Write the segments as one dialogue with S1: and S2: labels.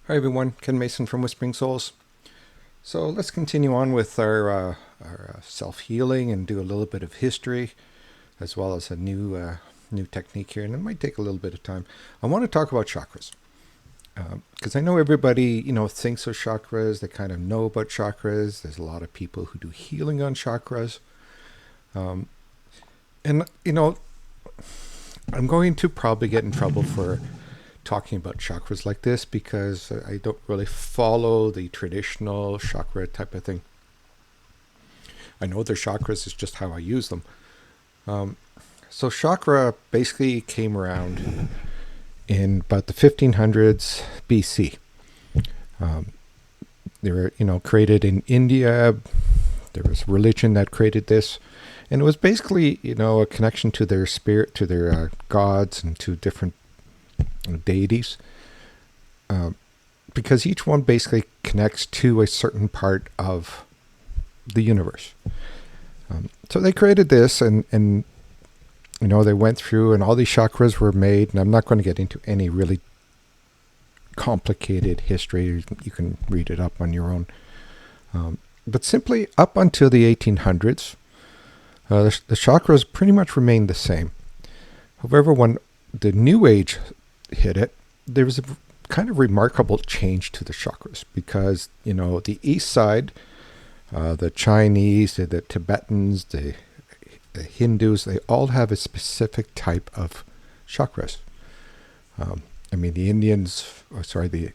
S1: Hi everyone, Ken Mason from Whisperingsouls. So let's continue on with our self-healing and do a little bit of history, as well as a new technique here, and it might take a little bit of time. I want to talk about chakras because I know everybody thinks of chakras. They kind of know about chakras. There's a lot of people who do healing on chakras, um, and I'm going to probably get in trouble for talking about chakras like this because I don't really follow the traditional chakra type of thing. I know they're chakras, it's just how I use them. So chakra basically came around in about the 1500s BC. They were, created in India. There was religion that created this. And it was basically, a connection to their spirit, to their gods, and to different deities, because each one basically connects to a certain part of the universe. So they created this, and they went through, and all these chakras were made. And I'm not going to get into any really complicated history. You can read it up on your own. But simply up until the 1800s, the chakras pretty much remained the same. However, when the New Age hit it, there was a kind of remarkable change to the chakras because, the east side, the Chinese, the Tibetans, the Hindus, they all have a specific type of chakras. The Indians, the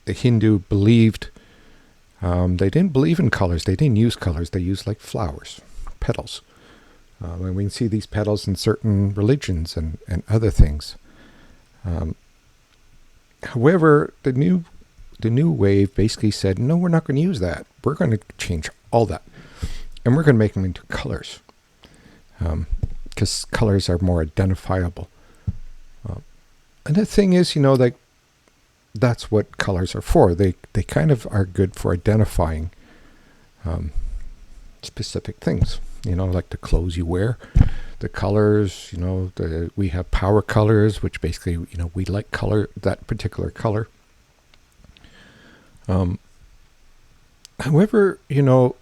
S1: Hindu believed, they didn't believe in colors. They didn't use colors. They used like flowers, petals. And we can see these petals in certain religions and other things. However, the new wave basically said, no, we're not going to use that. We're going to change all that. And we're going to make them into colors. Because colors are more identifiable. And the thing is, that's what colors are for. They kind of are good for identifying specific things. Like the clothes you wear, the colors, we have power colors, which basically, we like color, that particular color. However, in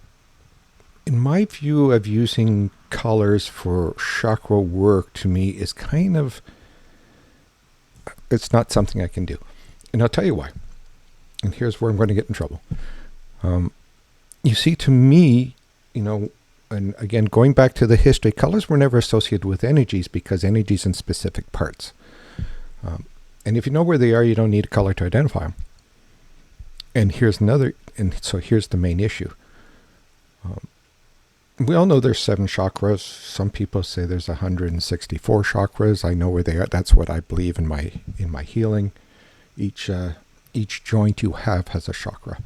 S1: my view of using colors for chakra work, to me is kind of, it's not something I can do. And I'll tell you why. And here's where I'm going to get in trouble. You see, to me, and again, going back to the history, colors were never associated with energies because energies in specific parts. And if you know where they are, you don't need a color to identify them. And here's the main issue. We all know there's 7 chakras. Some people say there's 164 chakras. I know where they are. That's what I believe in my healing. Each joint you have has a chakra.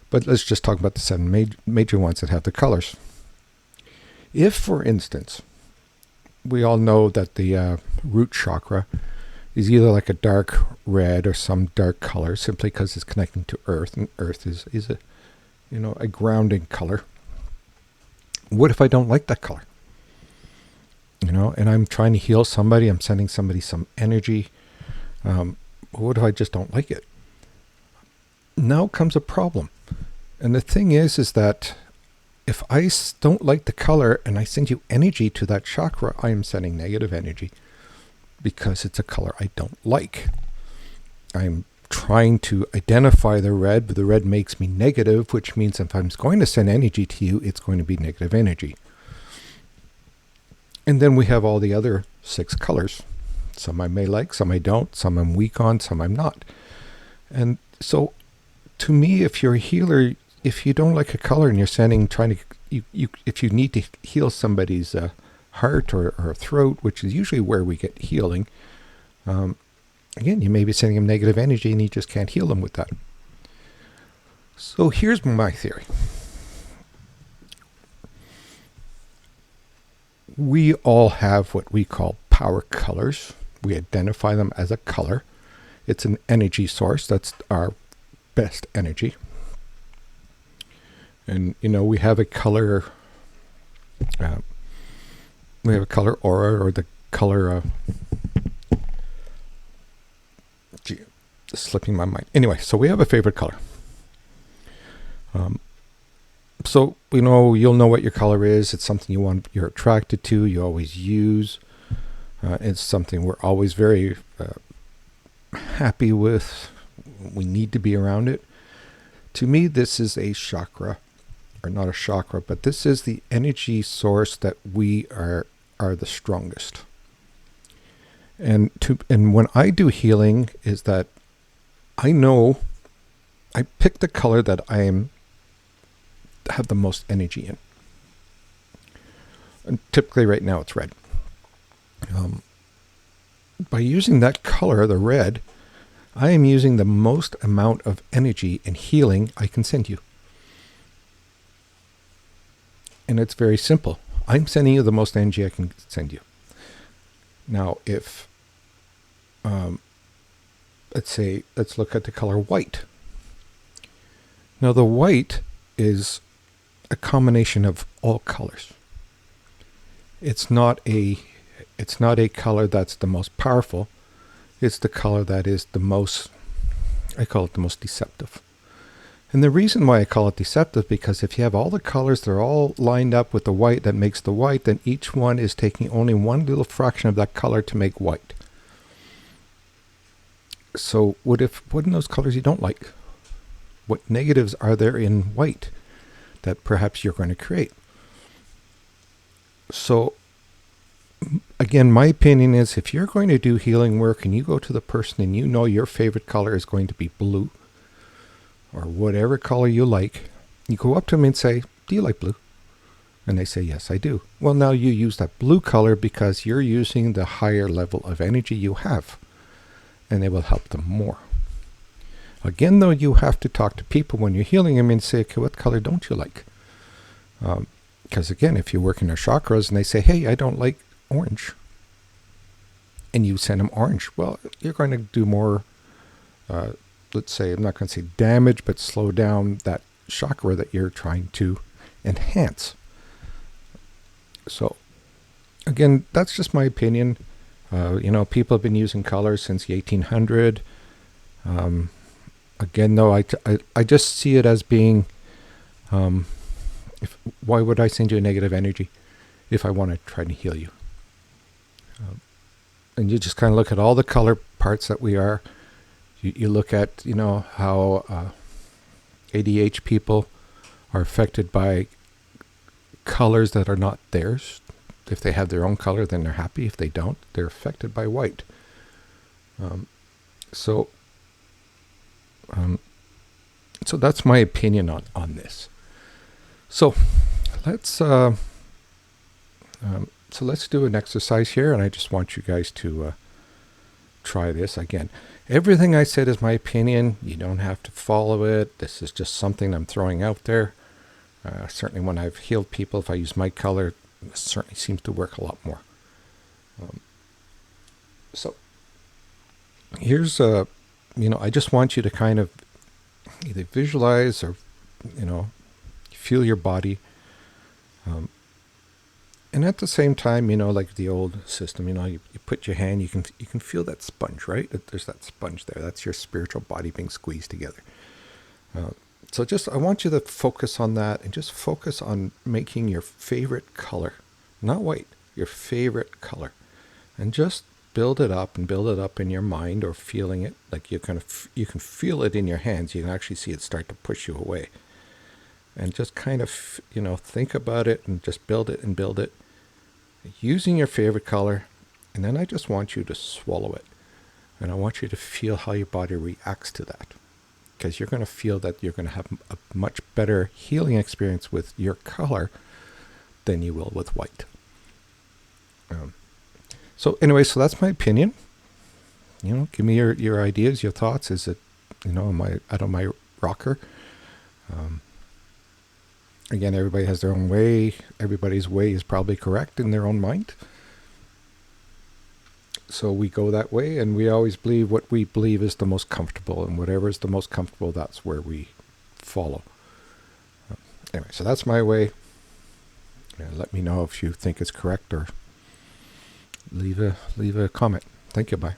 S1: But let's just talk about the 7 major ones that have the colors. If, for instance, we all know that the root chakra is either like a dark red or some dark color, simply because it's connecting to earth, and earth is a grounding color. What if I don't like that color? And I'm trying to heal somebody, I'm sending somebody some energy. What if I just don't like it? Now comes a problem. And the thing is that if I don't like the color and I send you energy to that chakra, I am sending negative energy because it's a color I don't like. I'm trying to identify the red, but the red makes me negative, which means if I'm going to send energy to you, it's going to be negative energy. And then we have all the other 6 colors. Some I may like, some I don't, some I'm weak on, some I'm not. And so to me, if you're a healer, if you don't like a color and you're if you need to heal somebody's heart or throat, which is usually where we get healing, again, you may be sending them negative energy and you just can't heal them with that. So here's my theory. We all have what we call power colors. We identify them as a color. It's an energy source. That's our best energy. And, we have a color, aura, or the color slipping my mind. Anyway, so we have a favorite color. So you'll know what your color is. It's something you're attracted to. You always use. It's something we're always very happy with. We need to be around it. To me, this is a chakra, or not a chakra, but this is the energy source that we are the strongest. And when I do healing, is that I know I pick the color that I have the most energy in. And typically right now it's red. By using that color, the red, I am using the most amount of energy and healing I can send you. And it's very simple. I'm sending you the most energy I can send you. Now, if, let's look at the color white. Now, the white is a combination of all colors. It's not a color that's the most powerful. It's the color that is the most, I call it the most deceptive. And the reason why I call it deceptive, because if you have all the colors, they're all lined up with the white that makes the white, then each one is taking only one little fraction of that color to make white. So what in those colors you don't like? What negatives are there in white that perhaps you're going to create? So again, my opinion is, if you're going to do healing work and you go to the person and you know your favorite color is going to be blue, or whatever color you like, you go up to them and say, do you like blue? And they say, yes, I do. Well, now you use that blue color because you're using the higher level of energy you have, and it will help them more. Again, though, you have to talk to people when you're healing them and say, okay, what color don't you like? Because again, if you work in their chakras and they say, hey, I don't like orange, and you send them orange, well, you're going to do more, let's say, I'm not going to say damage, but slow down that chakra that you're trying to enhance. So again, that's just my opinion. People have been using colors since the 1800. Again, though, I just see it as being, why would I send you a negative energy if I want to try to heal you? And you just kind of look at all the color parts that we are. You look at, how ADH people are affected by colors that are not theirs. If they have their own color, then they're happy. If they don't, they're affected by white. So that's my opinion on this. So let's do an exercise here, and I just want you guys to try this again. Everything I said is my opinion. You don't have to follow it. This is just something I'm throwing out there. Certainly when I've healed people, if I use my color, it certainly seems to work a lot more. So here's I just want you to kind of either visualize or, feel your body. And at the same time, like the old system, you put your hand, you can feel that sponge, right? There's that sponge there. That's your spiritual body being squeezed together. So I want you to focus on that, and just focus on making your favorite color, not white, your favorite color, and just build it up in your mind, or feeling it, like you can feel it in your hands. You can actually see it start to push you away, and just kind of, think about it and just build it using your favorite color. And then I just want you to swallow it, and I want you to feel how your body reacts to that, because you're going to feel that you're going to have a much better healing experience with your color than you will with white. So anyway, so that's my opinion. Give me your ideas, your thoughts. Is it, am I out of my rocker? Again, everybody has their own way. Everybody's way is probably correct in their own mind. So we go that way, and we always believe what we believe is the most comfortable, and whatever is the most comfortable, that's where we follow. Anyway, so that's my way. Let me know if you think it's correct, or leave a comment. Thank you. Bye.